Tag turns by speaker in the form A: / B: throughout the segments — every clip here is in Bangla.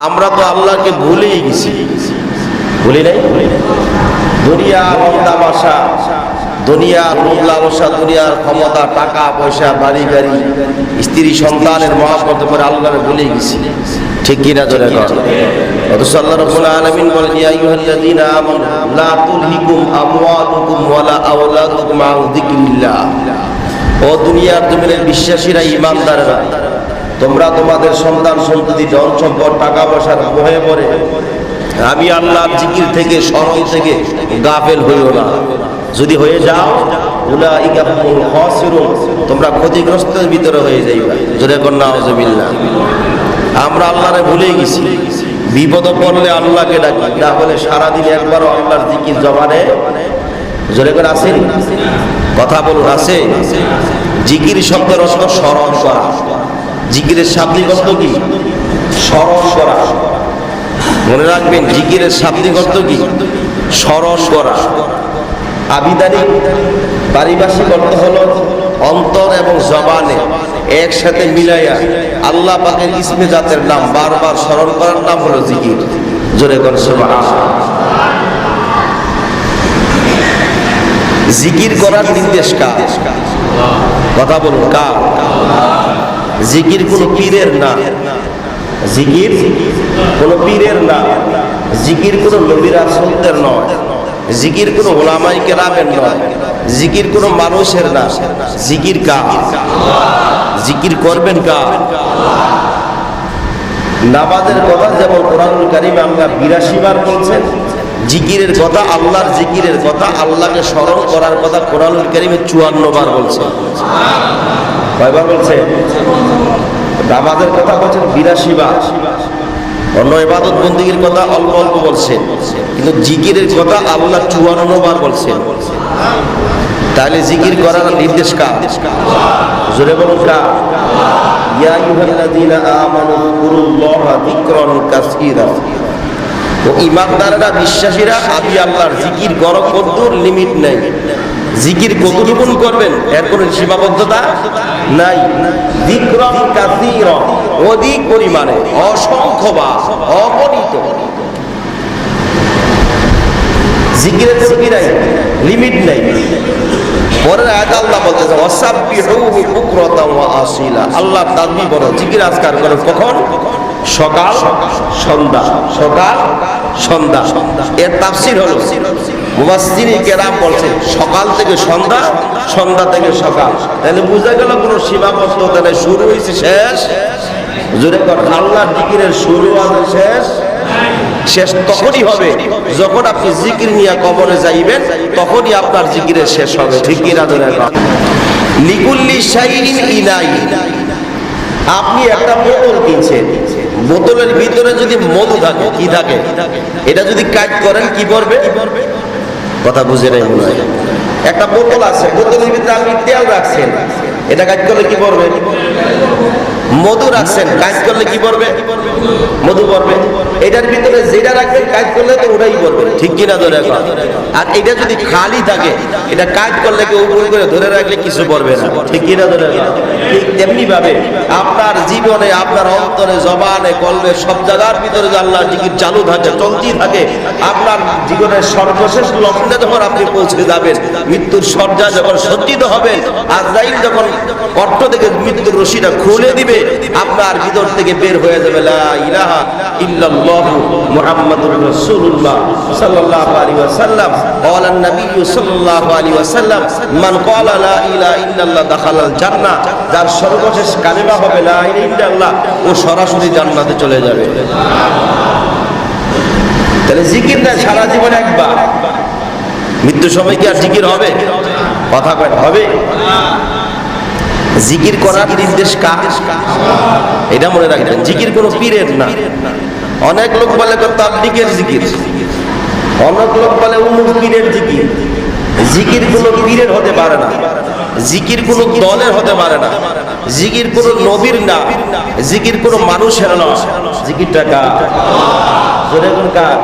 A: আমরা তো আল্লাহকে ভুলেই গেছি, ভুলি নাই? দুনিয়ার তামাশা, দুনিয়ার রূপ লালসা, দুনিয়ার ক্ষমতা, টাকা পয়সা, বাড়ি গাড়ি, স্ত্রী সন্তানের মহব্বত করে আল্লাহকে ভুলেই গেছি। ঠিক কিনা জোরে কর? অথচ আল্লাহ রাব্বুল আলামিন বলেন, ইয়া আইয়ুহাল্লাযীনা আমানু লা তুলহিকুম আমওয়ালুকুম ওয়ালা আওলাদুকুম আন যিকরিল্লাহ। ও দুনিয়ার জমিনের বিশ্বাসীরা, ঈমানদাররা, তোমরা তোমাদের সন্তান সন্ততি, ধন সম্পদ, টাকা পয়সার মোহে পড়ে আমি আল্লাহর জিকির থেকে, স্মরণ থেকে গাফেল হইও না। যদি হয়ে যাও, উলাইকা হুমুল খাসিরুন, তোমরা ক্ষতিগ্রস্তের ভিতরে হয়ে যাইবা। জোরে কর নাউযুবিল্লাহ। আমরা আল্লাহরে ভুলে গেছি। বিপদ পড়লে আল্লাহকে ডাকি, না হলে সারাদিন একবারও আল্লাহর জিকির জবানে জোরে করে আছে? কথা বলুন, আছে? জিকির শব্দের অর্থ স্মরণ করা। জিকিরের শাব্দিক অর্থ কি? স্মরণ করা। মনে রাখবেন, জিকিরের শাব্দিক অর্থ কি? স্মরণ করা। আবিধানিক পারিভাষিক অর্থ হলো অন্তর এবং জবানে একসাথে মিলাইয়া আল্লাহ পাকের ইসমে জাতের নাম বারবার স্মরণ করার নাম হলো জিকির। জোরে করে সুবহানাল্লাহ। জিকির করার নির্দেশ কার? কথা বলুন, কার? জিকির কোনো পীরের না। জিকির কোনো পীরের না। জিকির কোনো নবী রাসূলদের নয়। জিকির কোনো উলামায়ে কেরামের নয়। জিকির কোনো মানুষের না। জিকির কার? জিকির করবেন কার? নামাজের কথা যেমন কোরআনুল কারীমে আমরা ৮২ বার বলছেন, জিকিরের কথা, আল্লাহর জিকিরের কথা, আল্লাহকে স্মরণ করার কথা কোরআনুল কারীমে ৫৪ বার বলছেন। কয়বার বলছে? নামাজের কথা বলছেন ৮২ বার। অন্য ইবাদত বন্দেগীর কথা অল্প অল্প বলছেন, কিন্তু জিকিরের কথা আল্লাহ ৫৪ বার বলছেন। তাহলে জিকির করার নির্দেশ কার? জোরে বলুন, কার? ইয়া আইয়ুহাল্লাযীনা আমানু যকুরুল্লাহা যিকরান কাসীরা। ও ঈমানদাররা, বিশ্বাসীরা, আমি আল্লাহর জিকির করো, কতদূর লিমিট নাই। জিকির কতটুকুন করবেন এর কোনো সীমাবদ্ধতা নাই। যিকরান কাসীরা, অধিক পরিমাণে, অসংখ্যবার, অগণিত। জিকিরের জিকিরাই লিমিট নাই। পরের আয়াতে আল্লাহ বলতেছে, ওয়াসাব্বিহুহু বুকরাতাও ওয়া আসিলা। আল্লাহ তাসবিহ করো, জিকির আজকার করো। কখন? সকাল সন্ধ্যা, সকাল সন্ধ্যা। এর তাফসীর হলো, মুফাসসিরিনে কেরাম বলছেন সকাল থেকে সন্ধ্যা, সন্ধ্যা থেকে সকাল। তাহলে বোঝা গেল কোনো সীমাবদ্ধতা নেই, শুরু হয়েছে শেষ। জোরে কর, আল্লাহর জিকিরের শুরু আছে শেষ। শেষ তখনই হবে যখন আপনি জিকির নিয়ে কবরে যাইবেন, তখনই আপনার জিকিরের শেষ হবে। ঠিক কিনা জোরে কর? লিকুল্লি শাইইন ইনাই। আপনি একটা বোতল কিনছেন, বোতলের ভিতরে যদি মধু থাকে, কি থাকে? এটা যদি কাজ করেন কি করবে? কথা বুঝে নাই মনে হয়। একটা বোতল আছে, বোতলের ভিতরে আপনি তেল রাখছেন, এটা কাজ করলে কি করবে? মধু রাখছেন, কাজ করলে কি করবে? মধু করবে। এটার ভিতরে যেটা রাখবেন কাজ করলে তো ওটাই করবে। ঠিক কিনা ধরে? আর এটা যদি খালি থাকে, এটা কাজ করলে কেউ উপর করে ধরে রাখলে কিছু করবে না। ঠিক কিনা ধরে? ঠিক তেমনি ভাবে আপনার জীবনে, আপনার অন্তরে, জবানে, কলবে, সব জায়গার ভিতরে যে আল্লাহর জিকির চালু থাকে, চলতেই থাকে, আপনার জীবনের সর্বশেষ লক্ষ্যে যখন আপনি পৌঁছে যাবেন, মৃত্যুর শয্যা যখন সজ্জিত হবেন, আজরাইল যখন কণ্ঠ থেকে মৃত্যুর রশিটা খুলে দিবে, আপনার ভিতর থেকে বের হয়ে যাবে লা ইলাহা ইল্লাল্লাহু মুহাম্মাদুর রাসূলুল্লাহ সাল্লাল্লাহু আলাইহি ওয়াসাল্লাম। ক্বালা নবী সাল্লাল্লাহু আলাইহি ওয়াসাল্লাম, মান ক্বালা লা ইলাহা ইল্লাল্লাহ দাখালাল জান্নাহ। যার সর্বশেষ কালিমা হবে লা ইলাহা ইল্লাল্লাহ, ও সরাসরি জান্নাতে চলে যাবে। তাহলে জিকির না সারা জীবন একবার, মৃত্যুর সময় কি আর জিকির হবে? কথা কয় হবে? জিকির করার নির্দেশ কার? এটা মনে রাখবেন। জিকির কোনো পীরের না। অনেক লোক বলে তাবলীগের জিকির, অনেক লোক বলে অমুক পীরের জিকির। জিকির কোনো পীরের হতে পারে না, জিকির কোনো দলের হতে পারে না, জিকির কোনো নবীর না, জিকির কোনো মানুষের না। জিকিরটা কার? জোরে কোন কার?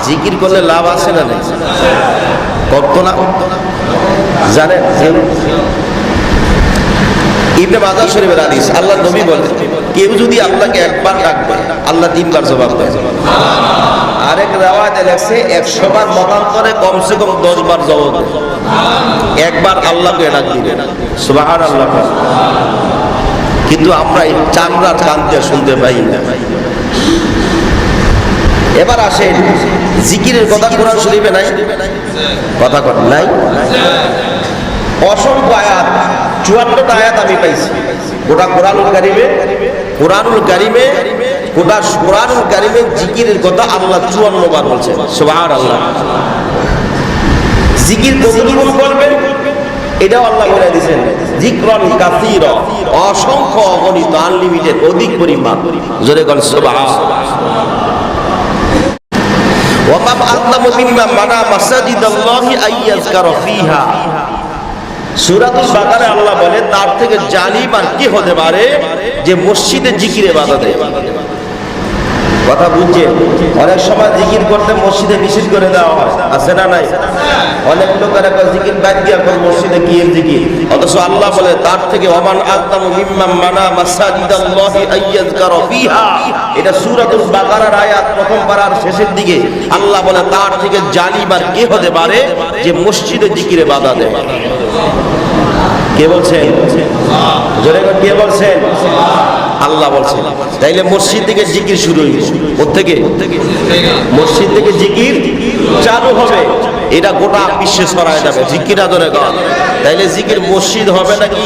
A: জিকির করলে লাভ আছে না? নেই? করতো না? জানেন ইবনে মাজাহ শরীফের হাদিস, আল্লাহ নবী বলেন কেউ যদি আল্লাহকে একবার ডাকবে আল্লাহ 3 বার জবাব দেয়। আরেক রাওয়াতে লেখছে 100 বার মতান্তরে কমসে কম 10 বার জবাব দেয়। একবার আল্লাহকে ডাক দিবে, সুবহানাল্লাহ। কিন্তু আমরা এই চামড়ার কান্তে শুনতে পাই না। এবার আসেন জিকিরের কথা কোরআন শরীফে নাই, কথা কর নাই, অসংখ্য আয়াত, 54টা আয়াত আমি পাইছি গোটা কোরআনুল কারিমে। গোটা কোরআনুল কারিমে জিকিরের কথা আল্লাহ 54 বার বলছেন, সুবহানাল্লাহ। জিকির কতটুকু করবেন এটাও আল্লাহ বলে দিয়েছেন, যিকরান কাসীরা, অসংখ্য অগণিত, আনলিমিটেড, অধিক পরিমাণ। জোরে বল সুবহানাল্লাহ। ওয়া মা আযলামু মিম্মা মানা মাসাজিদাল্লাহি আইয়াযকারা ফিহা। সূরাতুল বাকারায় আল্লাহ বলে তার থেকে জালিম আর কি হতে পারে যে মসজিদে জিকিরে বাধা দেয়। কথা বুঝছেন? অনেক সময় জিকির করতে মসজিদে নিষেধ করে দেওয়া হয়, আছে না নাই? অনেক লোকেরা জিকির বাদ দিয়া কোন মসজিদে গিয়ে জিকির, অথচ আল্লাহ বলে তার থেকে ওমান আযলামু মিম্মা মানা মাসাজিদাল্লাহি আইয়াযকারা ফিহা। এটা সূরাতুল বাকারার আয়াত, প্রথম পারার শেষের দিকে আল্লাহ বলে তার থেকে জালিম আর কে হতে পারে যে মসজিদে জিকিরে বাধা দেয়। কে বলছেন? জোরে করে কে বলছেন? আল্লাহ বলছেন। তাইলে মসজিদ থেকে জিকির শুরু হইল, কোত্থেকে? মসজিদ থেকে জিকির চালু হবে, এটা গোটা বিশ্বে ছড়ায় যাবে। জিকির আদরে গান, তাইলে জিকির মসজিদ হবে নাকি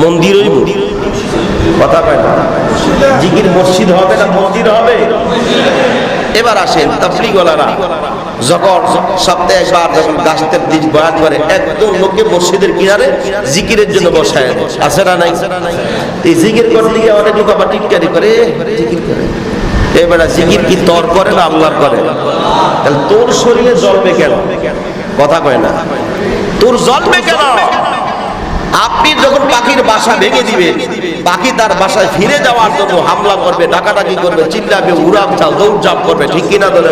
A: মন্দির হইব? কথা পায় না। জিকির মসজিদ হবে না মন্দির হবে? এবার আসেন তাবলীগওয়ালারা যখন সপ্তাহে একবার যখন গাছের দিন বয়ান করে, একদম লোককে মসজিদের কিনারে জিকিরের জন্য বসায়, আছে না নাই? এই জিকির করতে গিয়ে অনেক লোক আবার টিটকারি করে, জিকির করে। এবার জিকির কি তোর করে না আল্লাহর করে? তাহলে তোর শরীরে জ্বলবে কেন? কথা কয় না, তোর জ্বলবে কেন? আপনি যখন পাখির বাসা ভেঙে দিবেন, পাখি তার বাসায় ফিরে যাওয়ার জন্য হামলা করবে, ডাকাডাকি করবে, চিল্লাবে, উড়াম চাল, দৌড়ঝাঁপ করবে, ঠিক কিনা ধরে?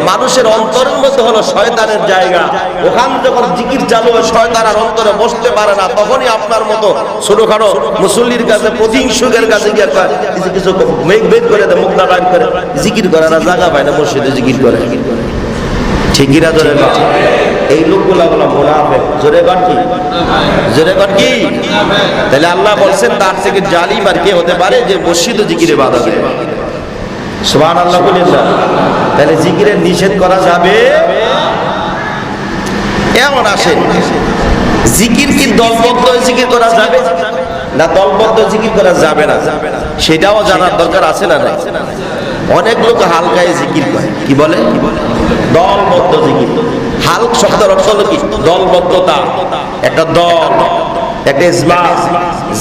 A: মানুষের অন্তরের মধ্যে হলো শয়তানের জায়গা। ওখান যখন জিকির চালু হয়, শয়তান আর অন্তরে বসতে পারে না। তখনই আপনার মতো ছোটখাটো মুসল্লির কাছে, প্রতিহিংসুকের কাছে গিয়ে কিছু মেঘ বেদ করে দেয়, মুক্তা বাইর করে, জিকির করে না, জায়গা পায় না, মসজিদে জিকির করে, ঠিক কিনা ধরে? এই লোকগুলা বলা মুনাফিক। জোরে কর কি? জোরে কর কি? তাহলে আল্লাহ বলছেন তার থেকে জালিম আর কে হতে পারে যে মসজিদে জিকিরে বাধা দেয়। সুবহানাল্লাহ বলেন না? তাহলে জিকিরের নিষেধ করা যাবে? এমন আসেন, জিকির কি দলবদ্ধ জিকির করা যাবে না দলবদ্ধ জিকির করা যাবে না, সেটাও জানার দরকার আছে না নাই? অনেক লোক হালকায় জিকির করে, কি বলে? দলবদ্ধ জিকির। হালক শব্দের অর্থ হলো কি? দলবদ্ধতা, একটা দল, একটা ইজমা।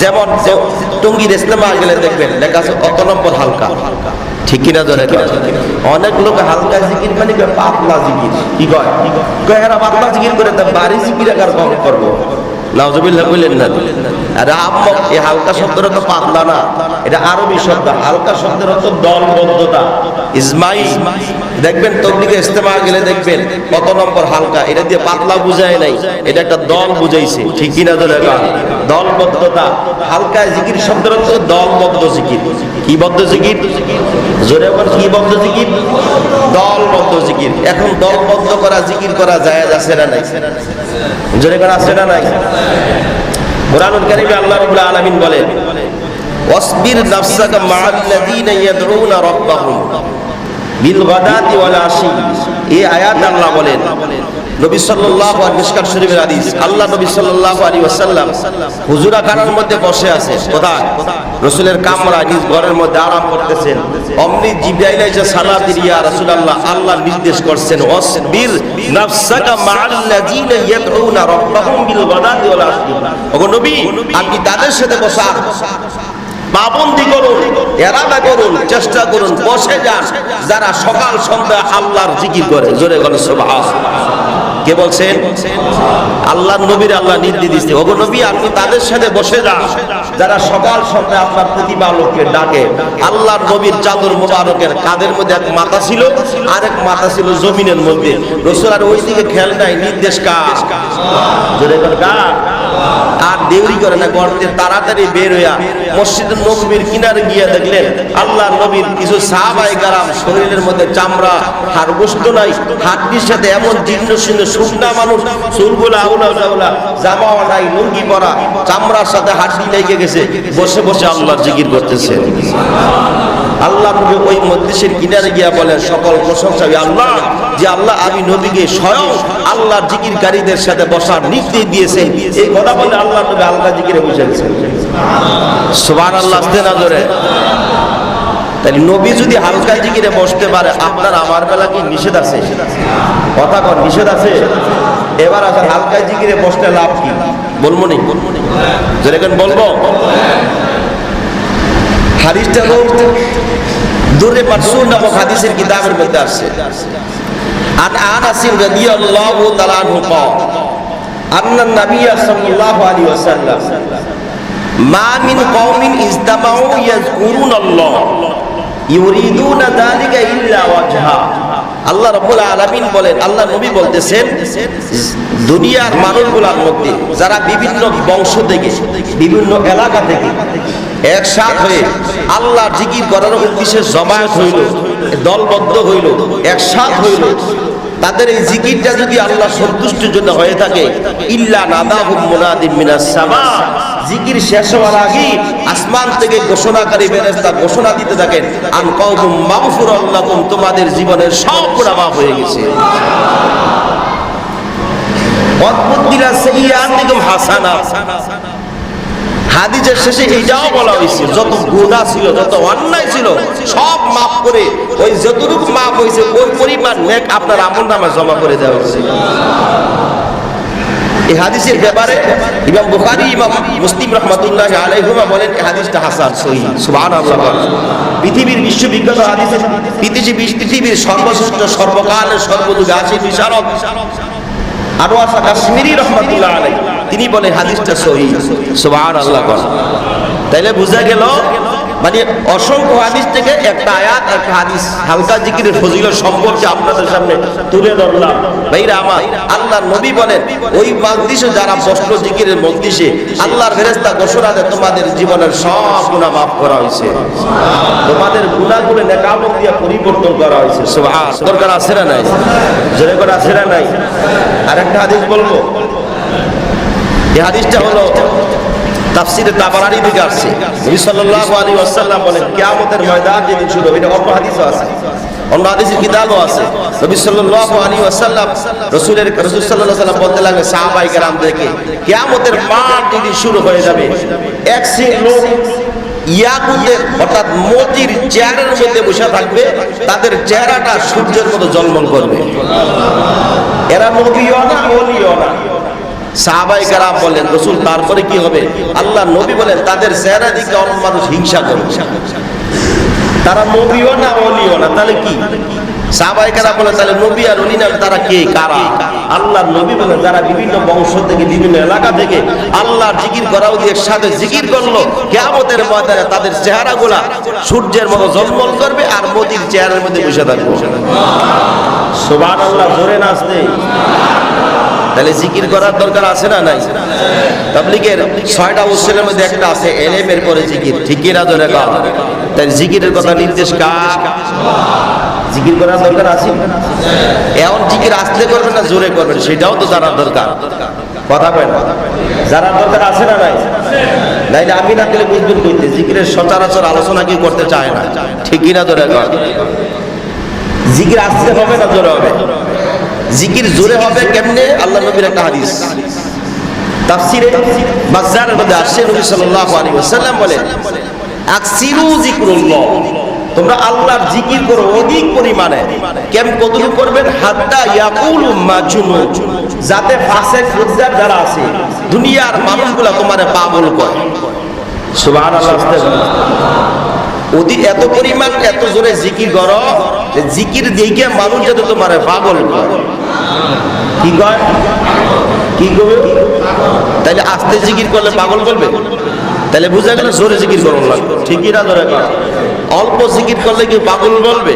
A: যেমন টঙ্গীর ইজতেমা গেলে দেখবেন লেখা আছে কত নম্বর হালকা, ঠিক কিনা ধরে? অনেক লোক হালকা জিকির মানে পাতলা জিকির। কি কয়? এরা পাতলা জিকির করে বাড়ি জিকির আর কম করবো। নাউজুবিল্লাহ বললেন না? আরে আম্মক, এই হালকা শব্দের অর্থ পাতলা না, এটা আরবি শব্দ। হালকা শব্দের অর্থ দলবদ্ধতা, ইজমাই। দেখবেন তবলিগে ইজতেমা গেলে দেখবেন কত নম্বর হালকা, এটা দিয়ে পাতলা বুঝায় নাই, এটা একটা দল বুঝাইছে, ঠিক কিনা ধরে? দলবদ্ধতা। হালকা জিকির শব্দের অর্থ দলবদ্ধ জিকির। কি বদ্ধ জিকির? জোরে বল, কি বদ্ধ জিকির? দলবদ্ধ জিকির। এখন দলবদ্ধ করা জিকির করা জায়েজ আছে না নাই? জোরে করা আছে না নাই? কুরআনুল কারীমে আল্লাহ রাব্বুল আলামিন বলেন, ওয়াসবির নাফসাকা মা'আল্লাযীনা ইয়াদউনা রাব্বাহুম বিল গাদাতি ওয়াল আশি। এই আয়াত আল্লাহ বলেন, নবী সাল্লাল্লাহু আলাইহি মিশকাত শরীফের হাদিস, আল্লাহ নবী সাল্লাল্লাহু আলাইহি ওয়াসাল্লাম হুজুরা খানার মধ্যে বসে আছে। কোথায়? রাসূলের কামরা, নিজ ঘরের মধ্যে আরাম করতেছেন। অমনি জিবরাইল এসে সালাত দিয়া রাসূলুল্লাহ, আল্লাহ নির্দেশ করছেন, ওয়াসবির নাফসাকা মা'আল্লাযীনা ইয়াদউনা রাব্বাহুম বিল গাদাতি ওয়াল আশি। ওগো নবী, আপনি তাদের সাথে বসা পাবন্দি করুন, এরাদা করুন, চেষ্টা করুন, বসে যান যারা সকাল সন্ধ্যা আল্লাহর জিকির করে। জোরে বলেন সুবহানাল্লাহ। কে বলছেন? আল্লাহ নবীর আল্লাহ নির্দেশ দিচ্ছে, ওগো নবী আপনি তাদের সাথে বসে যান যারা সকাল সন্ধ্যা আপনার প্রতিপালককে ডাকে। আল্লাহর নবীর চাদর মোবারকের কাঁধের মধ্যে এক মাথা ছিল, আরেক মাথা ছিল জমিনের মধ্যে। রাসূল আর ওই দিকে খেয়াল নাই, নির্দেশ কার? জোরে করে কার? আর দেরি করে না, গর্তে তাড়াতাড়ি বের হইয়া মসজিদে নববীর কিনারে গিয়ে দেখলেন আল্লাহর নবীর কিছু সাহাবায়ে কেরাম শরীরের মধ্যে চামড়া হাড় গোশত নাই, হাড্ডির সাথে এমন জীর্ণ শীর্ণ শুকনা মানুষ, চুলগুলা আউলা জাউলা, জামাও নাই, লুঙ্গি পরা, চামড়ার সাথে হাড্ডি লেগে গেছে, বসে বসে আল্লাহর জিকির করতেছে। আল্লাহ নবী ওই মজলিসের কিনারে গিয়া বলেন সকল প্রশংসা আল্লাহ, যে আল্লাহ আমি নবীকে স্বয়ং আল্লাহর জিকিরকারীদের সাথে বসার নির্দেশ দিয়েছেন। এই কথা বলে আল্লাহ নবী আল্লাহ জিকিরে বসে গেছেন। সুবহানাল্লাহ, আসতে না জোরে। তাহলে নবী যদি হালকা জিকিরে বসতে পারে, আপনার আমার বেলা কি নিষেধ আছে? কথা কর, নিষেধ আছে? এবার আসলে হালকা জিকিরে বসতে লাভ কি? বলবো নি? যেরকম বলবো হাদিসটা দূরে মারসুল নামক হাদিসের কিতাবের মধ্যে আছে। আন আনাস রাদিয়াল্লাহু তাআলা আনহু قال أن النبي صلى الله عليه وسلم ما من قوم اجتمعوا يذكرون الله يريدون ذلك إلا وجهه। আল্লাহ রাব্বুল আলামিন বলেন, আল্লাহ নবী বলতেছেন, দুনিয়ার মানুষগুলোর মধ্যে যারা বিভিন্ন বংশ থেকে, বিভিন্ন এলাকা থেকে একসাথ হয়ে আল্লাহর জিকির করার উদ্দেশ্যে জমায়েত হইল, দলবদ্ধ হইল, একসাথ হইল, তাদের এই জিকিরটা যদি আল্লাহ সন্তুষ্টির জন্য হয়ে থাকে, ইল্লা নাদাহুম মুনাদিম মিনাস সামা, জিকির শেষ হওয়ার আগে আসমান থেকে ঘোষণাকারী ফেরেশতা ঘোষণা দিতে থাকেন, আন কওমুম মাগফুরাল লাকুম, তোমাদের জীবনের সব গুনাহ মাফ হয়ে গেছে। ওয়াতবুদ্দিলা সাইয়্যাতিকুম হাসানা, হাদিসের শেষে এইটাও বলা হয়েছে যত গুনাহ ছিল, যত অন্যায় ছিল সব মাফ করে, ওই যতটুকু মাফ হয়েছে ওই পরিমাণ নেক আপনার আমলনামায় জমা করে দেওয়া হয়েছে। এই হাদিসের ব্যাপারে ইমাম বুখারী, ইমাম মুসলিম রাহমাতুল্লাহি আলাইহিমা বলেন এই হাদিসটা হাসান, সহিহ। সুবহানাল্লাহ। পৃথিবীর বিশ্ববিখ্যাত হাদিসের পৃথিবীর সর্বশ্রেষ্ঠ, সর্বকালের সর্বযুগে আসি বিশারদ আনোয়ার শাহ কাশ্মীরি রাহমাতুল্লাহ আলাইহি তিনি বলেন হাদিসটা সহিহ। সুবহানাল্লাহ। তাইলে বোঝা গেল মানে অসংখ্য হাদিস থেকে একটা আয়াত, একটা হাদিস হালকা জিকিরের ফজিলত সম্পর্কে আপনাদের সামনে তুলে ধরলাম। ভাইরা আমার, আল্লাহর নবী বলেন ওই মজলিসে যারা বসলো জিকিরের মজলিসে, আল্লাহর ফেরেশতা ঘোষণা দেয় তোমাদের জীবনের সব গুনাহ মাফ করা হয়েছে, তোমাদের গুনাহগুলো নেক আমল দিয়ে পরিবর্তন করা হয়েছে। সুবহান। দরকার আছে না নাই? জোরে করে আছে না নাই? আরেকটা হাদিস বলবো, এই হাদিসটা হলো তাফসীরে তাবারানী থেকে আসছে। নবী সাল্লাল্লাহু আলাইহি ওয়াসাল্লাম বলেন কিয়ামতের ময়দান যেদিন শুরু হবে, এটা অন্য হাদিসও আছে, অন্য হাদিসের কিতাবও আছে। নবী সাল্লাল্লাহু আলাইহি ওয়াসাল্লাম রাসূল সাল্লাল্লাহু আলাইহি ওয়াসাল্লাম বলতে লাগলেন সাহাবায়ে কেরামদেরকে, কিয়ামতের মাঠ যেদিন শুরু হয়ে যাবে, এক শ্রেণীর লোক ইয়াকুতের অর্থাৎ মোতির চেহারার মধ্যে বসে থাকবে, তাদের চেহারাটা সূর্যের মতো ঝলমল করবে। এরা নবীও না, ওলিও না। সাহাবায়ে কেরাম বলেন রাসূল তারপরে কি হবে? আল্লাহ নবী বলেন তাদের চেহারা দিকে অন্য মানুষ হিংসা করবে, তারা নবীও না, ওলিও না। তাহলে কি? সাহাবায়ে কেরাম বলেন তাহলে নবী আর ওলি না, তারা কে, কারা? আল্লাহর নবী বলেন যারা বিভিন্ন বংশ থেকে, বিভিন্ন এলাকা থেকে আল্লাহর জিকির করাও দিয়ে একসাথে জিকির করলো, কিয়ামতের ময়দানে তাদের চেহারাগুলা সূর্যের মতো ঝলমল করবে আর মোতির চেহারার মধ্যে বসে থাকবে। সুবহানাল্লাহ। জোরে না আসতে? তাহলে জিকির করার দরকার আছে না নাই? তাবলীগের 6টা উসুলের মধ্যে একটা আছে ইলমের পরে জিকির, ঠিক কি না? জোরে বল। তাই জিকিরের কথা নির্দেশ কার? জিকির করার দরকার আছে। এখন জিকির আস্তে করবেন না জোরে করবেন সেটাও তো জানার দরকার। কথা কয় না? জানার দরকার আছে না নাই? নাইলে আমি না গেলে বুঝবেন কইতে জিকিরের সচরাচর আলোচনা কি করতে চায় না, ঠিক কি না? জোরে বল। জিকির আস্তে হবে না জোরে হবে? জিকির জোরে হবে কেমনে? আল্লাহ নবীর একটা হাদিস তাফসীরে বাজ্জারের মধ্যে আসছে, নবী সাল্লাল্লাহু আলাইহি ওয়াসাল্লাম বলেন আকসিরু যিকরুল্লাহ, তোমরা আল্লাহর জিকির করো অধিক পরিমাণে। কতটুকু করবেন? হাত্তা ইয়াকুলু মাজনুন, যাতে ফাসিক ফুজ্জার যারা আছে দুনিয়ার মানুষগুলা তোমারে পাগল করে। সুবহানাল্লাহ। এত পরিমাণ এত জোরে জিকির করো যে জিকির দেখে মানুষ যাতে তোমার পাগল কয়। কি কয়? কি করবে? তাইলে আস্তে জিকির করলে পাগল করবে? তাহলে বুঝা গেল জোরে জিকির করুন লাগবে। ঠিকই না? জোরে কর। অল্প জিকির করলে কি পাগল বলবে?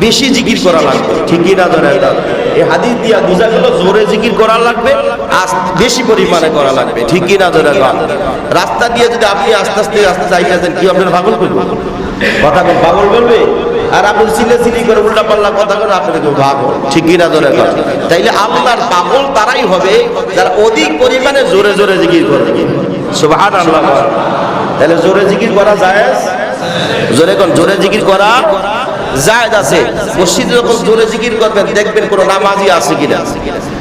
A: বেশি জিকির করা লাগবে। ঠিকই না? জোরে কর। এই হাদিস দিয়া বুঝা গেল জোরে জিকির করা লাগবে, বেশি পরিমাণে করা লাগবে। ঠিকই না? জোরে কর। রাস্তা দিয়ে যদি আপনি আস্তে আস্তে যাইতেছেন, কি আপনার পাগল করবে? কথা বল, পাগল বলবে? আর আপনি সিলে করে উল্টা পাল্লা কথা বলেন, আপনাকে পাগল। ঠিকই না? জোরে কর। তাইলে আল্লাহর পাগল তারাই হবে যারা অধিক পরিমাণে জোরে জোরে জিকির করবে। সুবহানাল্লাহ। তাহলে জোরে জিকির করা জায়েজ? জোরে কোন? জোরে জিকির করা জায়েজ আছে। মসজিদে যখন জোরে জিকির করবেন দেখবেন কোন নামাজি আছে কিনা।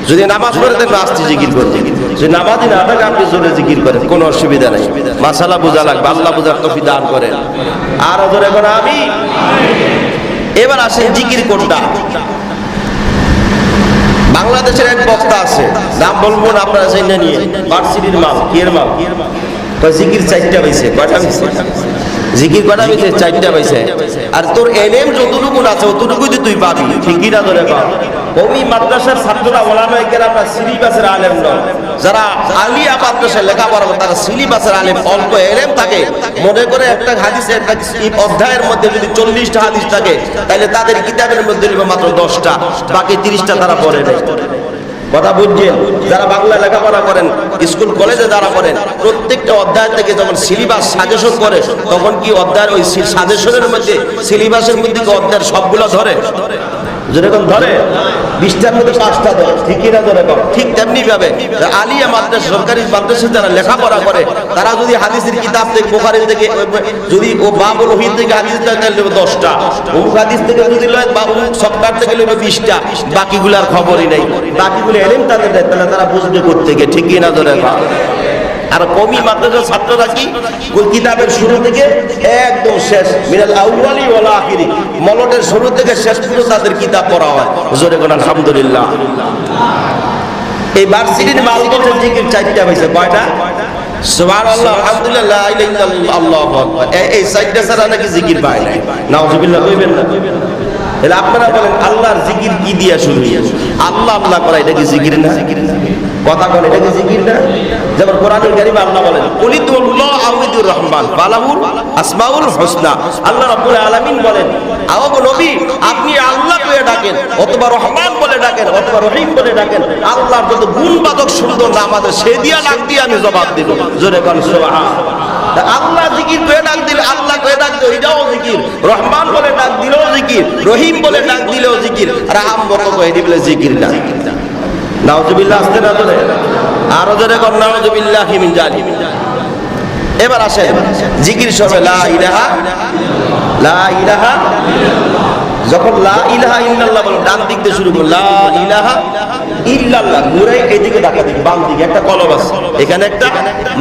A: যদি নামাজ পড়ে দেখবেন আস্তে জিকির করবেন, যদি নামাজি না থাকে আপনি জোরে জিকির করেন, কোনো অসুবিধা নেই। মাসালা বোঝা লাগবে, আল্লাহ বোঝার তৌফিক দান করেন। আর জোরে কোন আমি। এবার আসেন জিকির কোনটা। বাংলাদেশের এক বক্তা আছে, নাম বলবো না, আপনারা জেনে নিয়ে। ভার্সিটির মাল, কি এর মাল? জিকির 4টা পাইছে। কয়টা পাইছে? জিকির কয়টা পাইছে? 4টা পাইছে। আর তোর এলেম যতটুকু আছে অতটুকুই তুই পাবি। ঠিকই না? ধরে পাবি। ওই মাদ্রাসার ছাত্ররা ওলামায়ে কেরামরা সিলেবাসের আলেম নয়, যারা আলিয়া মাদ্রাসায় লেখাপড়া করে তারা সিলেবাসের আলেম, অল্প এলেম থাকে। মনে করে একটা হাদিসে একটা অধ্যায়ের মধ্যে যদি 40টা হাদিস থাকে, তাহলে তাদের কিতাবের মধ্যে মাত্র 10টা, বাকি 30টা তারা পড়ে নেয়। কথা বুঝছেন? যারা বাংলা লেখাপড়া করেন, স্কুল কলেজে যারা করেন, প্রত্যেকটা অধ্যায় থেকে যখন সিলেবাস সাজেশন করে, তখন কি অধ্যায়ের ওই সাজেশনের মধ্যে, সিলেবাসের মধ্যে কি অধ্যায়ের সবগুলো ধরে? যেরকম ধরে 20টার মধ্যে 5টা ধরে। ঠিকই না? ধরে কম। ঠিক তেমনি ভাবে আলিয়া মাদ্রাসা, সরকারি মাদ্রাসা যারা লেখাপড়া করে, তারা যদি হাদিসের কিতাব থেকে, বুখারী থেকে, যদি ও বাবুল ওহী থেকে হাদিস লয়, তাহলে 10টা। অমুক হাদিস থেকে যদি লয়, বা অমুক সফটওয়্যার থেকে লয় 20টা, বাকিগুলোর খবরই নেই। বাকিগুলো এলেম তাদের দেয়, তাহলে তারা বুঝবে কোত্থেকে। ঠিকই না? ধরে কম। আর কমি মাদ্রাসার ছাত্ররা কি ওই কিতাবের শুরু থেকে একদম শেষ, মিনাল আউয়ালি ওয়াল আখিরি, মলটের শুরু থেকে শেষ পর্যন্ত তাদের কিতাব পড়া হয়। জোরে কোন আলহামদুলিল্লাহ। এই ভার্সিটির মাল বলতে জিকির 4টা হইছে। কয়টা? সুবহানাল্লাহ, আলহামদুলিল্লাহ, লা ইলাহা ইল্লাল্লাহ, আল্লাহু আকবার। এই 4টা ছাড়া নাকি জিকির পায় না। নাউজুবিল্লাহ কইবেন না? তাহলে আপনারা বলেন আল্লাহর জিকির কি দিয়া শুরু? আল্লাহ আল্লাহ করা, এটা কি জিকির না? কথা বলেন, এটা কি জিকির না? যেমন কোরআনুল কারীমে আল্লাহ বলেন, কুলিদুল্লাহ আউযুর রহমান ফালাহুল আসমাউল হুসনা। আল্লাহ রাব্বুল আলামিন বলেন, আও নবী আপনি আল্লাহ বলে ডাকেন, অথবা রহমান বলে ডাকেন, অথবা রহিম বলে ডাকেন। আল্লাহর যত গুণবাচক সুন্দর নাম আছে সে দিয়া ডাক দিয়ে আমি জবাব দেব। জোরে কোন সুবহানাল্লাহ। আল্লাহ জিকির করে ডাক দিলে, আল্লাহ করে ডাক দিলে এটাও জিকির, রহমান বলে ডাক দিলেও জিকির, রহিম বলে ডাক দিলেও জিকির, রাম বলে কই দিলে জিকির না। নাউজুবিল্লাহ। আসতে না ধরে আরো জোরে কর, নাউজুবিল্লাহি মিন জালিম। এবার আসেন জিকির সবে লা ইলাহা, লা ইলাহা। যখন লা ইলাহা ইল্লাল্লাহ বলেন, ডান দিক দিয়ে শুরু করুন, লা ইলাহা ইল্লাল্লাহ। ঘুরে এইদিকে দেখা দিকে, বাম দিকে একটা কলম আছে, এখানে একটা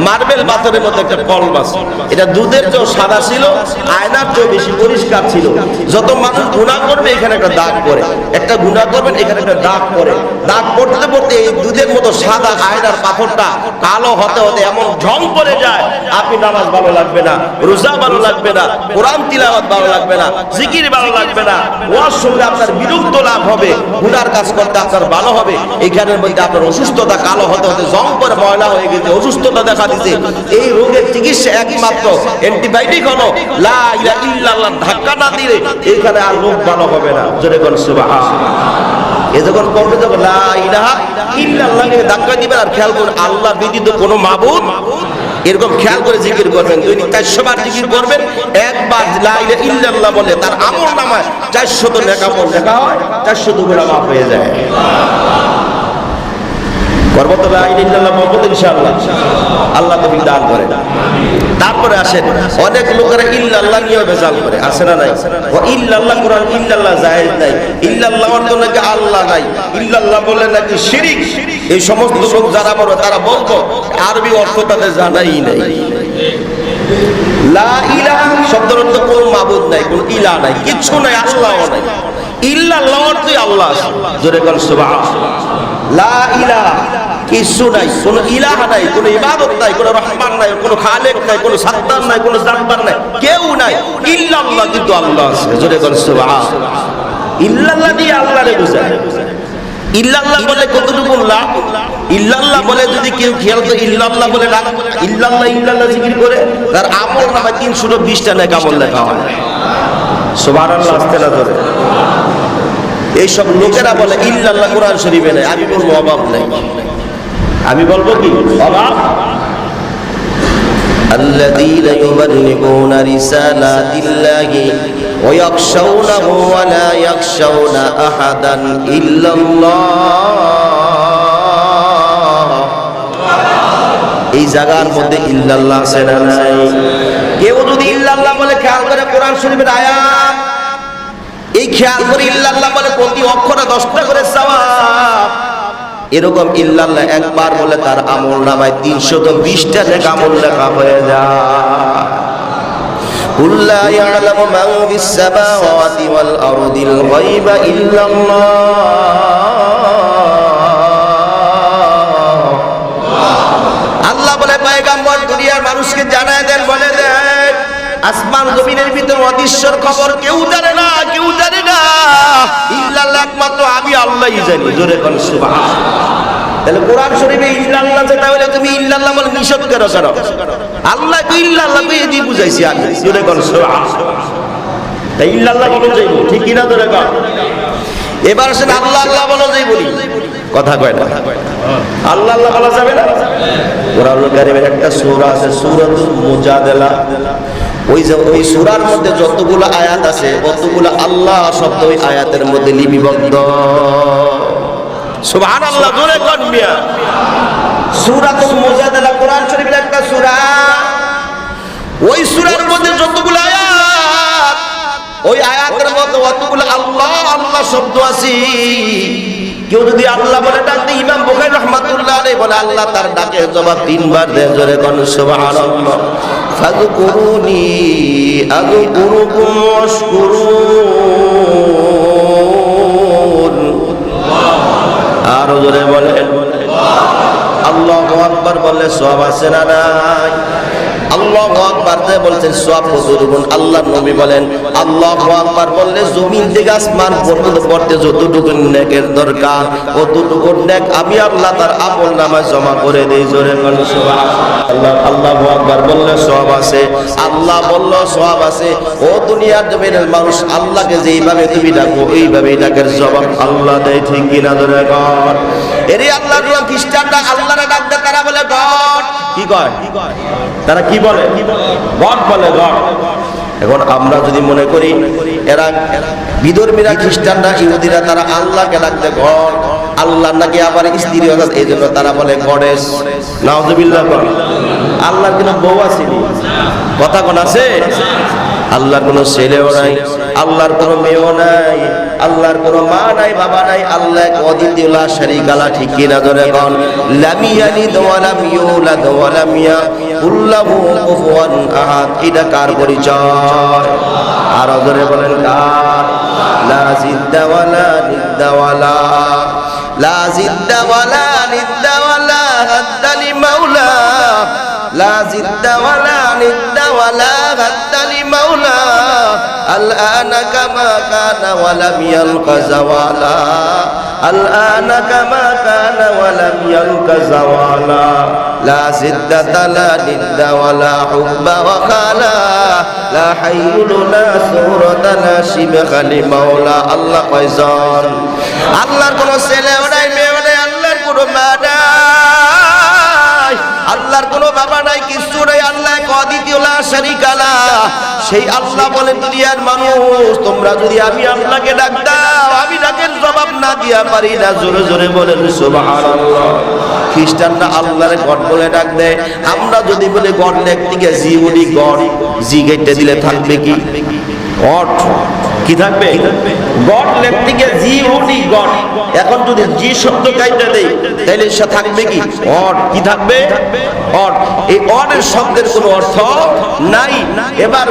A: মার্বেল পাথরের মতো একটা কলম আছে। এটা দুধের চেয়েও সাদা ছিল, আয়নার চেয়েও বেশি পরিষ্কার ছিল। যত মানুষ গুনাহ করবে এখানে একটা দাগ পড়ে, একটা গুনাহ করবেন এখানে একটা দাগ পড়ে। দাগ পড়তে পড়তে এই দুধের মতো সাদা আয়নার পাথরটা কালো হতে হতে এমন ঝং পড়ে যায়, আপনি নামাজ ভালো লাগবে না, রোজা ভালো লাগবে না, কোরআন তিলাওয়াত ভালো লাগবে না, জিকির ভালো লাগবে না, ওয়াজ শুনলে আপনার বিরক্ত লাভ হবে, গুনার কাজ করতে আপনার ভালো হবে। এখানের মধ্যে আপনার অসুস্থতা কালো হতে হতে জং পরে ময়লা হয়ে গেছে, অসুস্থতা দেখা দিচ্ছে। এই রোগের চিকিৎসা একমাত্র অ্যান্টিবায়োটিক হলো লা ইলাহা ইল্লাল্লাহ। ধাক্কা না দিলে এখানে আর রোগ ভালো হবে না। জোরে কোন সুবহানাল্লাহ। এ যখন করবে, যখন লা ইলাহা ইল্লাল্লাহকে ধাক্কা দিবেন, আর খেয়াল করুন আল্লাহ ব্যতীত কোনো মাবুদ, এরকম খেয়াল করে জিকির করবেন। দৈনিক 400 বার জিকির করবেন। একবার লা ইলাহা ইল্লাল্লাহ বলে তার আমলনামায় 400 নেক আমল লেখা হয়, 400 গুনাহ মাফ হয়ে যায়। করব তো লা ইলাহা ইল্লাল্লাহ বলবো ইনশাআল্লাহ, আল্লাহ তৌফিক দান করে। তারপরে আসেন অনেক লোকেরা ইল্লাল্লাহ নিয়ে বেজাল করে, আছে না নাই? ও ইল্লাল্লাহ, কোরআন ইল্লাল্লাহ জায়েজ নাই, ইল্লাল্লাহ অর্থ নাকি আল্লাহ নাই, ইল্লাল্লাহ বলে নাকি শিরিক। এই সমস্ত লোক যারা বড় তারা বলতো আরবি অর্থ তাদের জানাই নাই। লা ইলাহা শব্দের অর্থ কোনো মাবুদ নাই, কোনো ইলাহ নাই, কিছু নাই, আল্লাহও নাই। ইল্লাল্লাহ অর্থই আল্লাহ আছে। জোরে বল সুবহানাল্লাহ। লা ইলাহা কিছু নাই, কোনো ইলাহা নাই, কোনো ইবাদত নাই, কোনো রহমান নাই, কোনো খালেক নাই, কোনো সাত্তার নাই, কোনো জাব্বার নাই, কেউ নাই, ইল্লাল্লাহ কিন্তু আল্লাহ আছে। জোরে বল সুবহানাল্লাহ। ইল্লাল্লাহ দিয়ে আল্লাহরে বোঝায়। ইল্লাল্লাহ বলে কতটুকু লাভ? ইল্লাল্লাহ বলে যদি কেউ খেয়াল তো ইল্লাল্লাহ বলে ইল্লাল্লাহ ইল্লাল্লাহ জিকির করে তার আমল নামে 320টা নেক আমল লেখা হয়। সুবহানাল্লাহ, আস্তে না ধরে। এইসব লোকেরা বলে ইল্লাল্লাহ কোরআন শরীফে নেই। আমি বলবো অভাব নেই। আমি বলবো কি অভাব? আল্লাযীনা ইউবাল্লিগুনা রিসালাতিল্লাহি ওয়া ইয়াখশাউনাহু ওয়া লা ইয়াখশাউনা আহাদান ইল্লাল্লাহ। এই জায়গার মধ্যে ইল্লাল্লাহ আছে না নাই? কেউ যদি ইল্লাল্লাহ বলে খেয়াল করে কোরআন শরীফের আয়াত, এই খেয়াল করে ইল্লাল্লাহ বলে প্রতি অক্ষরে 10টা করে সওয়াব। এরকম ইল্লাল্লাহ একবার বলে তার আমল নামায় 320টা নেক আমল লেখা হয়ে যায়। কুল লা ইয়ালামু মান ফিস সামাওয়াতি ওয়াল আরদিল গায়বা ইল্লাল্লাহ। আল্লাহ বলে পয়গম্বর দুনিয়ার মানুষকে জানায় দেন, বলে দেন আসমান জমিনের ভিতর অদৃশ্যের খবর কেউ জানে না, কেউ জানে না ইল্লাল্লাহ, একমাত্র আমি আল্লাহই জানি। জোরে বল সুবহানাল্লাহ। তাহলে কোরআন শরীফে ইল্লাল্লাহ যেটা হলে তুমি ইল্লাল্লাহ বলে নিষেধ করো কেন? আল্লাহ তো ইল্লাল্লাহ কই দি বুঝাইছি আমি। জোরে বল সুবহানাল্লাহ। তাই ইল্লাল্লাহ বলো যাইবো, ঠিক কি না? জোরে বল। এবার আসেন আল্লাহ আল্লাহ বলো যাই বলি, কথা কয় না। আল্লাহ আল্লাহ বলা যাবে না? কোরআনুল কারীমের একটা সূরা আছে সূরাতুল মুজাদালা। ওই সূরার মধ্যে যতগুলো আয়াত আছে ততগুলো আল্লাহ শব্দ ওই আয়াতের মধ্যে লিপিবদ্ধ। সুবহানাল্লাহ, জোরে কোন মিয়া। সূরাতুল মুজাদালা কোরআন শরীফের একটা সূরা। ওই সূরার মধ্যে যতগুলো আয়াত, ওই আয়াতের মধ্যে অতগুলো আল্লাহ আল্লাহ শব্দ আছে। কেউ যদি আল্লাহ বলে ডাকতে, ইমাম বুখারী রাহমাতুল্লাহ আলাইহি বলে আল্লাহ তার ডাকে জবাব 3 বার দেয়। জোরে কোন সুবহানাল্লাহ। ফাযকুরুনি আযকুরুকুম ওয়াশকুরুন। আর জোরে বলেন আল্লাহু আকবার বললে সওয়াব আছে না নাই? আল্লাহু আকবার দিয়ে বলছেন সওয়াব কতটুকুন? আল্লাহর নবী বলেন আল্লাহু আকবার বললে জমিন থেকে আসমান পর্যন্ত পড়তে যতটুকু নেকের দরকার ততটুকু নেক আমি আল্লাহ তার আমলনামায় জমা করে দেই। জোরে বলেন সুবহানাল্লাহ। আল্লাহু আকবার বললে সওয়াব আছে, আল্লাহ বললেও সওয়াব আছে। ও দুনিয়ার জমিনের মানুষ, আল্লাহকে যেইভাবে তুমি ডাকো এইভাবেই ডাকের জবাব আল্লাহ দেয়, ঠিক কি না? জোরে কর। এরে আল্লাহর খ্রিস্টানরা আল্লাহরে ডাক দেয়, তারা বলে গড। কি কয়? তারা কি বলে? গড বলে, গড। এখন আমরা যদি মনে করি এরা বিধর্মীরা, খ্রিস্টানরা, ইহুদিরা তারা আল্লাহকে ডাকতে গড, আল্লাহ নাকি আবার স্ত্রী আছে, এই জন্য তারা বলে গডেস। নাউজুবিল্লাহ। আল্লাহর কোনো বউ আছে? কথা কোন আছে? আল্লাহর কোনো ছেলেও নাই, আল্লাহর কোনো মেয়েও নাই, আল্লাহর কোনো মা নাই, বাবা নাই। আল্লাহ এক অদ্বিতীয় লা শারীকা লাহু, ঠিক কি না? জোরে বল। লাম ইয়ালিদ ওয়া লাম ইউলাদ ওয়া লাম ইয়াকুল লাহু কুফুয়ান আহাদ। এটা কার পরিচয়? আর জোরে বলেন কার? লা জিদ্দা ওয়া লা নিদ্দা ওয়া লা জিদ্দা ওয়া লা নিদ্দা ওয়া লা হাদ্দা লিমাওলা। লা জিদ্দা ওয়া লা নিদ্দা ওয়া লা হাদ্দা লিমাওলা। আল-আনা কামা কানা ওয়া লাম ইয়ালকা যাওয়ালা। আল-আনা কামা কানা ওয়া লাম ইয়ালকা যাওয়ালা। লা জিদ্দাতা লা নিদ্দা ওয়া লা হুব্বা ওয়া খালা। লা হাইয়ুল লা সুরাতা লা শিবহা লিমাওলা। আল্লাহ কয়জন? আল্লাহর কোনো ছেলেও নাই, মেয়েও নাই, আল্লাহর কোনো মা নাই, আল্লাহর কোনো বাবা নাই, কিছু নাই। আল্লাহ এক অদ্বিতীয় লা শারীকা লাহু। সেই আল্লাহ বলেন দুনিয়ার মানুষ, তোমরা যদি আমি আল্লাহকে ডাক দাও, আমি ডাকের জবাব না দিয়া পারি না। জোরে জোরে বলেন সুবহানাল্লাহ। খ্রিস্টানরা আল্লাহরে গড বলে ডাক দেয়। আমরা যদি বলি গড লেখতে গিয়ে জিউডি গড, জি গেটে দিলে থাকবে কি? গড কি থাকবে? গড লেখতে গিয়ে জিউডি গড। এখন যদি জি শব্দ কাইটা দেই তাহলে সে থাকবে কি? গড। কি থাকবে? গড। এই গডের শব্দের কোনো অর্থ নাই। এবার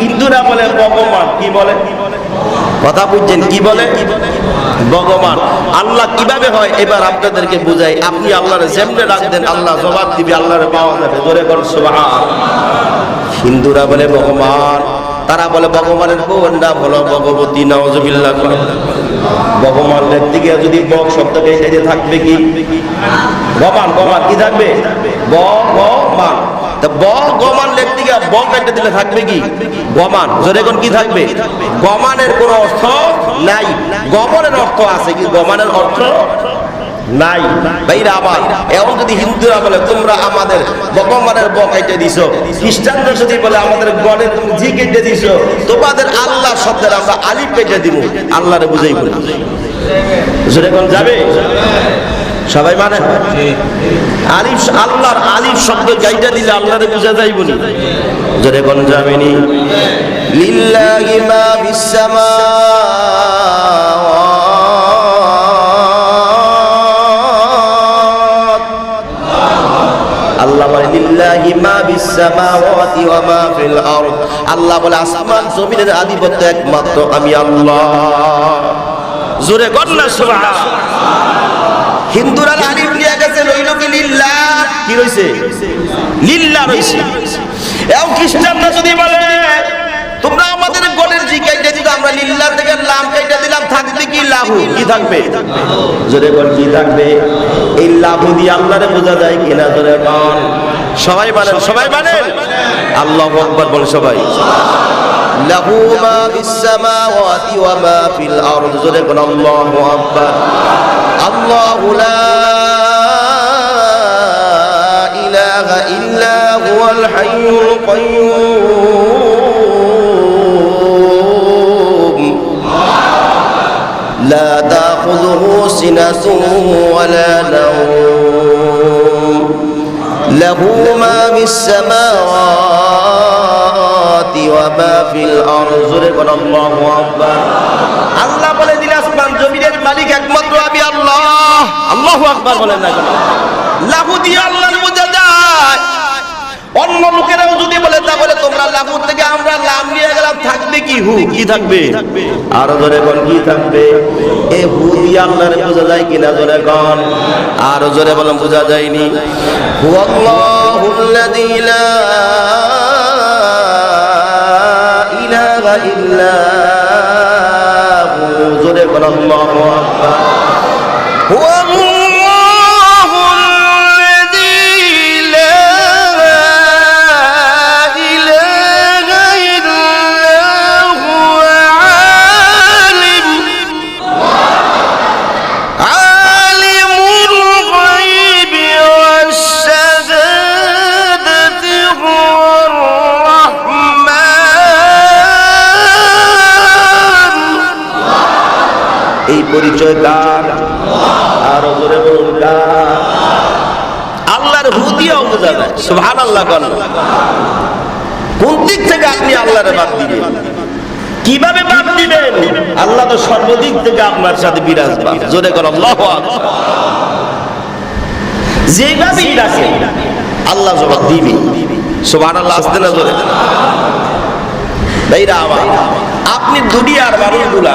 A: হিন্দুরা বলে ভগবান। কি বলে? কথা বুঝছেন? কি বলে? ভগবান। আল্লাহ কিভাবে হয় এবার আপনাদেরকে বুঝাই। আপনি আল্লাহরে যেমনে ডাকতেন আল্লাহ জবাব দিবে, আল্লাহরে পাওয়া যাবে। জোরে বল সুবহানাল্লাহ। হিন্দুরা বলে ভগবান, তারা বলে ভগবানের বউয়ের নাম হলো ভগবতী, নাউজুবিল্লাহ। ভগবান লিখতে গিয়ে যদি বক শব্দটা এসে থাকবে কি গমান, গমান কি থাকবে গমান। তা গমান লিখতে গিয়ে ব কেটে দিলে থাকবে কি গমান। জোরে কোন কি থাকবে? গমানের কোনো অর্থ নাই। গমনের অর্থ আছে কি গমানের অর্থ নাই। ভাইরা আমার, এখন যদি হিন্দুরা বলে তোমরা আমাদের ভগবানের ব কেটে দিছো, খ্রিস্টানরা যদি বলে আমাদের গণের জি কেটে দিছো, তোমাদের আল্লাহ শব্দের আমরা আলিফ কেটে দিব, আল্লাহরে বুঝাইব না। জোরে কোন যাবে? সবাই মানে আলিফ, আল্লাহর আলিফ শব্দ গাইটা দিলে আল্লাহরে বুঝা যাইব না। জোরে কোন যাবেনি? লিল্লাহি মা ফিস সামাওয়াত, আল্লাহ বলে লিল্লাহি মা ফিস সামাওয়াতি ওয়া মা ফিল আরদ। আল্লাহ বলে আসমান জমিনের আধিপত্য একমাত্র আমি আল্লাহ। জোরে কোন না সুবহানাল্লাহ। হিন্দুরা আলিফ নিয়ে গেছে লইল কি লিল্লাহ, কি হইছে লিল্লাহ হইছে। এবং খ্রিস্টানরা যদি বলে তোমরা আমাদের গণের জি কাইটা দিছো, আমরা লিল্লাহ থেকে লাম কাইটা দিলাম, থাকবে কি লাহু, কি থাকবে? জোরে বল কি থাকবে? এই লাহু দিয়ে আল্লাহরে বোঝা যায় কিনা? জোরে বল। সবাই বলেন, সবাই বলেন আল্লাহু আকবার বল সবাই। লাহু মা ফিস সামাওয়াতি ওয়া মা ফিল আরদ। জোরে বল আল্লাহু আকবার। আল্লাহু লা ইলাহা ইল্লা হুয়াল হাইয়ুল কাইয়্যুম লা তাখুযুহু সিনাতুন ওয়া লা নাওম লাহু মা ফিস সামাওয়াতি ওয়া মা ফিল আরদ। জোরে বল আল্লাহু আকবার। আল্লাহ বলে দিন আসমান জমিনের মালিক একমাত্র আমি আল্লাহ। আল্লাহু আকবার বলেন না কেন? লাহু দিয়ে আল্লাহর বোঝা যায়। অন্য লোকেরাও যদি বলে তাহলে তোমরা লাহু থেকে আমরা লাম নিয়ে গেলাম, থাকবে কি হু, কি থাকবে? আরো জোরে বল কি থাকবে? এ হু দিয়ে আল্লাহর বোঝা যায় কিনা? জোরে কোন আরো জোরে বলেন, বোঝা যায়নি। হুয়াল্লাহুল্লাযী লা ইলাহা ইল্লা হু। জোরে বল আল্লাহু আকবার। এই পরিচয় কার? আরো জোরে বলুন কার? আল্লাহর হু দিয়েও বোঝা যায়। সুবহানাল্লাহ। কোন দিক থেকে আপনি আল্লাহরে বাদ দিবেন? কিভাবে বাদ দিবেন? আল্লাহ তো সর্বদিক থেকে আপনার সাথে বিরাজমান। জোরে কর আল্লাহু আকবার। যেভাবেই ডাকেন আল্লাহ জবাব দিবে। সুবহানাল্লাহ। আসতে না জোরে। ভাইরা আমার, আপনি দুনিয়ার মানুষগুলা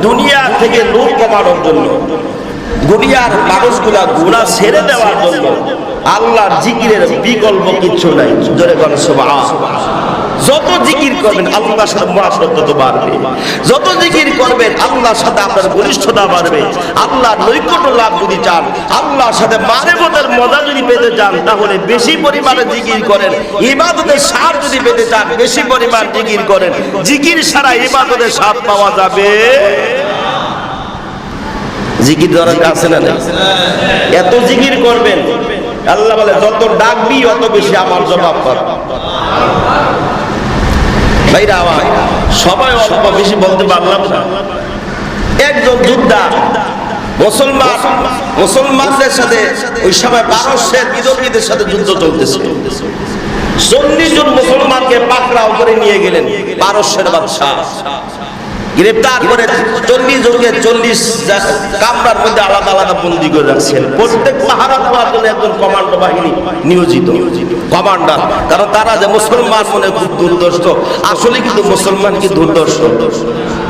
A: দুনিয়া থেকে লোভ কমানোর জন্য, দুনিয়ার মানুষগুলা গুনাহ ছেড়ে দেওয়ার জন্য আল্লাহর জিকিরের বিকল্প কিছু নাই। জোরে বলেন সুবহানাল্লাহ। যত জিকির করবেন আল্লাহর সাথে মহাসত্য বাড়বে, যত জিকির করবেন আল্লাহর সাথে আপনার ঘনিষ্ঠতা বাড়বে। আল্লাহর নৈকট্য লাভ যদি চান, আল্লাহর সাথে মারেফতের মজা যদি পেতে চান, তাহলে বেশি পরিমাণে জিকির করেন। ইবাদতের স্বাদ যদি পেতে চান, বেশি পরিমাণ জিকির করেন। জিকির ছাড়া ইবাদতের স্বাদ পাওয়া যাবে? জিকির দরকার আছে না? এত জিকির করবেন, আল্লাহ বলে যত ডাকবি অত বেশি আমার জবাব পাবে। ভাইরা আমার, সবাই অল্প বেশি বলতে পারলাম না। একজন যোদ্ধা মুসলমানদের সাথে ওই সময় পারস্যের বিদর্ভীদের সাথে যুদ্ধ চলতেছে। 40 জন মুসলমানকে পাকড়াও করে নিয়ে গেলেন পারস্যের বাদশা। গ্রেফতার করে 40 জনকে 40 কামরার মধ্যে আলাদা আলাদা বন্দী করে রাখছেন। প্রত্যেক পাহারা দেওয়ার জন্য একজন কমান্ডো বাহিনী নিয়োজিত, কমান্ডার। কারণ তারা যে মুসলমান মনে খুব দুর্দর্শ, আসলে কিন্তু মুসলমান কি দুর্দর্শ?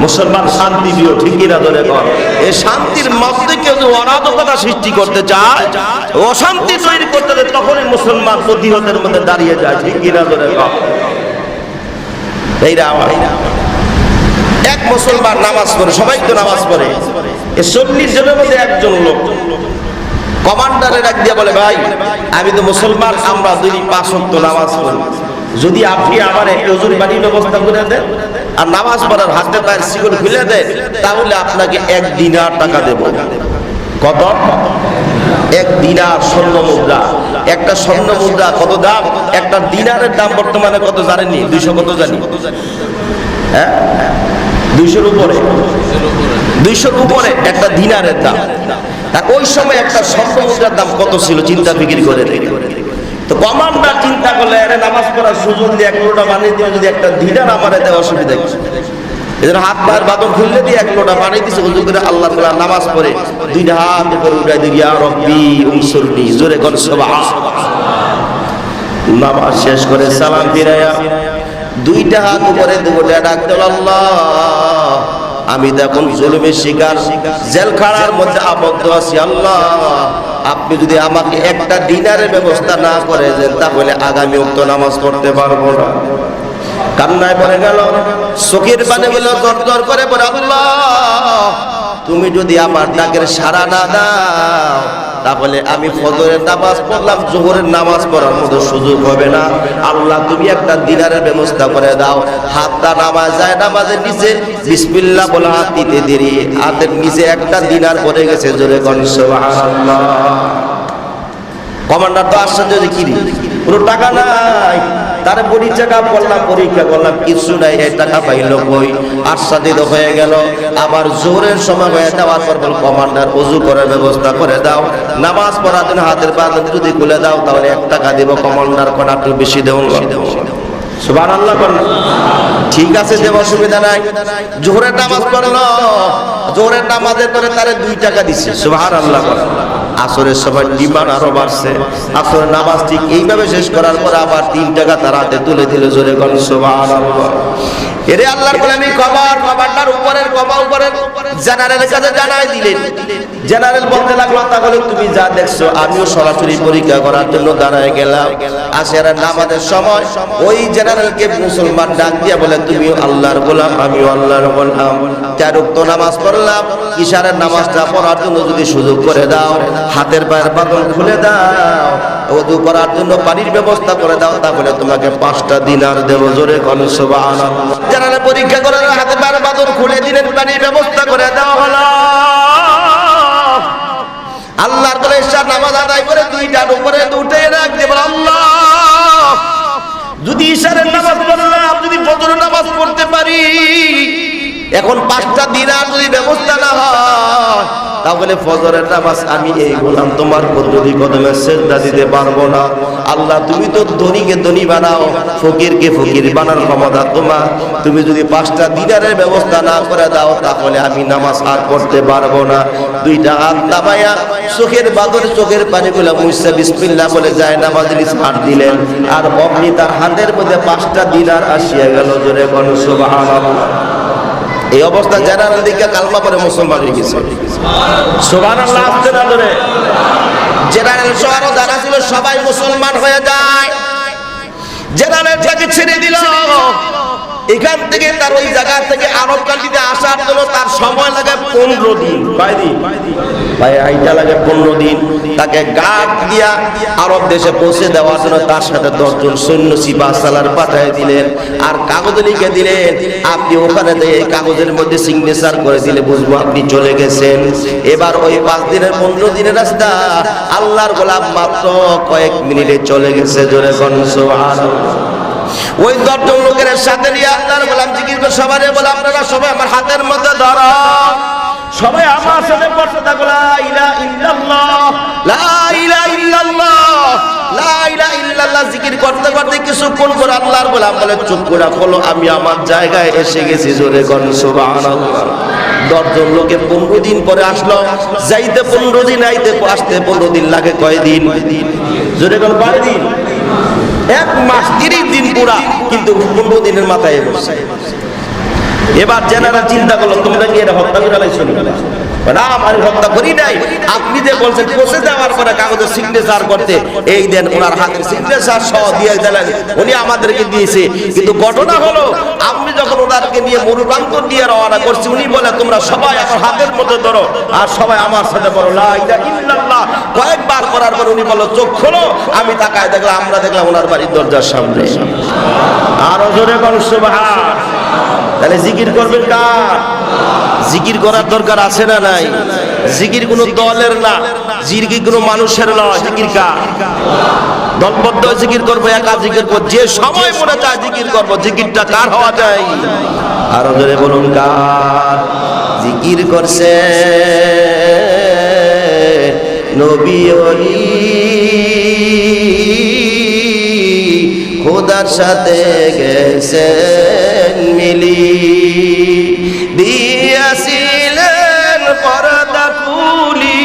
A: মুসলমান শান্তি প্রিয়, ঠিক কিনা ধরে কর। এই শান্তির মধ্যে কেউ যদি অরাজকতা সৃষ্টি করতে চায়, অশান্তি তৈরি করতে চায়, তখনই মুসলমান প্রতিহতের মধ্যে দাঁড়িয়ে যায়, ঠিক কিনা ধরে কর। এইরা আমার এক মুসলমান নামাজ পড়ে, সবাই তো নামাজ পড়ে, 40 জনের মধ্যে একজন লোক কমান্ডারের ডাক দিয়ে বলে, ভাই আমি তো মুসলমান, আমরা 5 ওয়াক্ত নামাজ পড়ি, যদি আপনি আমার একটা ওজুর বাড়ির ব্যবস্থা করে দেন আর নামাজ পড়ার হাতে পায়ের শিকল খুলে দেন, তাহলে আপনাকে 1 দিনার টাকা দেব। কত? 1 দিনার স্বর্ণ মুদ্রা। একটা স্বর্ণ মুদ্রা কত দাম? একটা দিনারের দাম বর্তমানে কত জানেননি? 200 কত জানি? হ্যাঁ, 200-র উপরে। 200-র উপরে একটা দিনারের দাম। আর ওই সময় একটা স্বর্ণ মুদ্রার দাম কত ছিল চিন্তা ফিকির করে। তো কমান্ডার চিন্তা করলে আরে নামাজ পড়ার সুযোগ দিয়ে 1 লোটা পানি দিয়ে যদি একটা দিনার আমারে দেওয়া অসুবিধা কি? এদের হাত পায়ের বাদন খুললে দিয়ে 1 লোটা পানি দিছে, ওযু করে আল্লাহর তাআলা নামাজ পড়ে 2টা হাত উপরে উঠাই দিয়ে ইয়া রব্বি উনসুরনি, জোরে কোন সুবহান। নামাজ শেষ করে সালাম ফিরায়া 2টা হাত উপরে দুটো ডাক দিল, আল্লাহ আমি তো এখন জুলুমের শিকার, জেলখানার মধ্যে আবদ্ধ আছি, আল্লাহ আপনি যদি আমাকে একটা দিনারের ব্যবস্থা না করে দেন তাহলে আগামী ওয়াক্ত নামাজ পড়তে পারবো না। কান্নায় পড়ে গেল, চোখের পানি গুলো দরদর করে পড়ে, আল্লাহ তুমি যদি আমার ডাকের সাড়া না দাও তাহলে আমি ফজরের নামাজ পড়লাম, জোহরের নামাজ পড়ার মতো সুযোগ হবে না। আল্লাহ তুমি একটা দিনারের ব্যবস্থা করে দাও। হাতটা নামাজ যায়, নামাজের নিচে বিসমিল্লাহ বলে হাত দিতে দেরি, হাতের নিচে একটা দিনার পড়ে গেছে, জোরে কোন সুবহানাল্লাহ। কমান্ডার তো আশ্চর্য যে কি পুরো টাকা নাই, তারে পরীক্ষা করলাম কিছু নাই, এই টাকা পাইল কই? আশ্চর্যিত হয়ে গেল। আবার জোরের সময় হয়ে যাওয়ার পর বল, কমান্ডার ওযু করার ব্যবস্থা করে দাও, নামাজ পড়ার জন্য হাতের বাঁধন যদি খুলে দাও তাহলে 1 টাকা দেব। কমান্ডার কোন একটু বেশি দেব, সুবহানাল্লাহ কোন ঠিক আছে দেব, অসুবিধা নাই। জোহরের নামাজ পড়লো, জোহরের নামাজের পরে তারে 2 টাকা দিছে, সুবহানাল্লাহ কোন। আসরের সময় ডিমান্ড আরো বাড়ছে, আসরের নামাজ ঠিক এইভাবে শেষ করার পর আবার 3 টাকা তার হাতে তুলে দিল, জোরে কোন সুবহানাল্লাহ। এরে আল্লাহর গোলামি খবর, কমান্ডার উপরের জেনারেলের কাছে জানাই দিলেন। জেনারেল বলতে লাগলো, তাহলে তুমি যা দেখছো আমিও সরাসরি পরীক্ষা করার জন্য দাঁড়ায় গেলাম। আসরের নামাজের সময় ওই জেনারেলকে মুসলমান ডাক দিয়া বলে, তুমিও আল্লাহর গোলাম আমিও আল্লাহর গোলাম, 4 ওয়াক্ত নামাজ পড়লাম, ইশারের নামাজটা পড়ার জন্য যদি সুযোগ করে দাও, হাতের পায়ের বাঁধন খুলে দাও, ওযু করার জন্য পানির ব্যবস্থা করে দাও, তাহলে তোমাকে 5টা দিনার দেব, জোরে কোন সুবহানাল্লাহ। জেনারেল পরীক্ষা করে হাতের পায়ের বাঁধন খুলে দিলেন, পানির ব্যবস্থা করে দেওয়া হলো। আল্লাহর বলে ইশার নামাজ আদায় করে 2টার উপরে উঠে রাখ দেব, আল্লাহ যদি ইশারের নামাজ পড়লাম, যদি ফজরের নামাজ পড়তে পারি, এখন 5টা দিনার যদি ব্যবস্থা না হয় তাহলে ফজরের নামাজ আমি এই গোলাম তোমার কুদরতি কদমে সিজদা দিতে পারবো না। আল্লাহ তুমি তো ধনীকে ধনী বানাও, ফকিরকে ফকির বানার ক্ষমতা তোমার। তুমি যদি 5টা দিনারের ব্যবস্থা না করে দাও তাহলে আমি নামাজ আর পড়তে পারবো না। 2টা হাত নামায়া চোখের বাদর চোখের পানিগুলো মুছতে বিসমিল্লাহ বলে যায় নামাজের ছাড় দিলেন, আর অমনি তার হাতের মধ্যে 5টা দিনার আসিয়া গেল, জোরে কোন সুবহানাল্লাহ। এই অবস্থা জেনারেল দিকে কালমা পরে মুসলমান হয়ে গেছে, সুবহানাল্লাহ। আসতে না ধরে জেনারেল সহ যারা ছিল সবাই মুসলমান হয়ে যায়। জেনারেল তাকে ছেড়ে দিল। এখান থেকে তার ওই জায়গা থেকে আরব কান্ট্রিতে আসার জন্য তার সময় লাগে 15 দিন। কয় দিন ভাই? আইটা লাগে 15 দিন। তাকে গার্ড দিয়া আরব দেশে পৌঁছে দেওয়ার জন্য তার সাথে 10 জন সৈন্য সিপাহ সালার পাঠিয়ে দিলেন, আর কাগজ লিখে দিলেন, আপনি ওখানে দিয়ে কাগজের মধ্যে সিগনেচার করে দিলে বুঝবো আপনি চলে গেছেন। এবার ওই 5 দিনের 15 দিনের রাস্তা আল্লাহর গোলাম মাত্র কয়েক মিনিটে চলে গেছে, জোরে কোন সুবহানাল্লাহ। ওই 10 জন লোকের সাথে নিয়ে আল্লাহর গোলাম জিকির করে সবাই বলে, আপনারা সবাই আমার হাতের মধ্যে ধরো, সবাই আমার সাথে পড়তে থাকো, লা ইলাহা ইল্লাল্লাহ, লা ইলাহা ইল্লাল্লাহ, লা ইলাহা ইল্লাল্লাহ জিকির করতে করতে কিছুক্ষণ পর আল্লাহর গোলাম বলে, চুপ করে খোলো, আমি আমার জায়গায় এসে গেছি, জোরে কোন সুবহানাল্লাহ। 10 জন লোকে 15 দিন পরে আসলো, যাইতে 15 দিন, আইতে আসতে 15 দিন লাগে। কয় দিন? জোরে কোন কয় দিন? 1 মাস 30 দিন পুরা, কিন্তু 15 দিনের মাথায় বসে। এবার জেনারেল চিন্তা করলো, তোমরা কি এটা হত্যা করে লাইছো? না আমি হত্যা করি নাই, আপনি যে বলছেন পৌঁছে দেওয়ার পরে কাগজে সিগনেচার করতে, এই দেন ওনার হাতের সিগনেচার সহ দিয়ে দিলেন, উনি আমাদেরকে দিয়েছে। কিন্তু ঘটনা হলো আপনি যখন ওনারকে নিয়ে মরুপ্রান্তর দিয়ে রওনা করছি, উনি বলে তোমরা সবাই আমার হাতের মধ্যে ধরো আর সবাই আমার সাথে বলো লা ইলাহা ইল্লাল্লাহ। কয়েকবার করার পর উনি বলল চোখ খোলো, আমি তাকায় দেখলাম, আমরা দেখলাম ওনার বাড়ির দরজার সামনে। আরো জোরে বল সুবহান। তাহলে জিকির করবেন কার? জিকির করার দরকার আছে না নাই? জিকির কোনো দলের না, জিকির কোনো মানুষের নয়, জিকির কার? দলবদ্ধ জিকির করবো, একা জিকির করবো, যে সময় মনে চায় জিকির করবো। জিকিরটা কার হওয়া চাই? আরো জোরে বলুন কার? জিকির করছে নবী ওলি, খোদার সাথে গেছেন মিলি, দিয়াছিলেন পর্দা খুলি,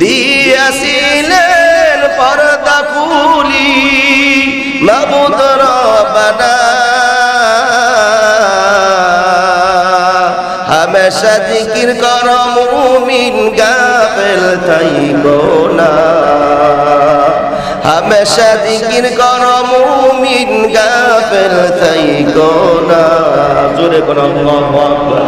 A: দিয়াছিলেন পর্দা খুলি, মাবুদ রব্বানা হামেশা জিকির করো মুমিন, গাফেল থাইকো না। হামেশা জিকির করো মুমিন, গাফেল থাইকো না। জোরে করো আল্লাহু আকবার।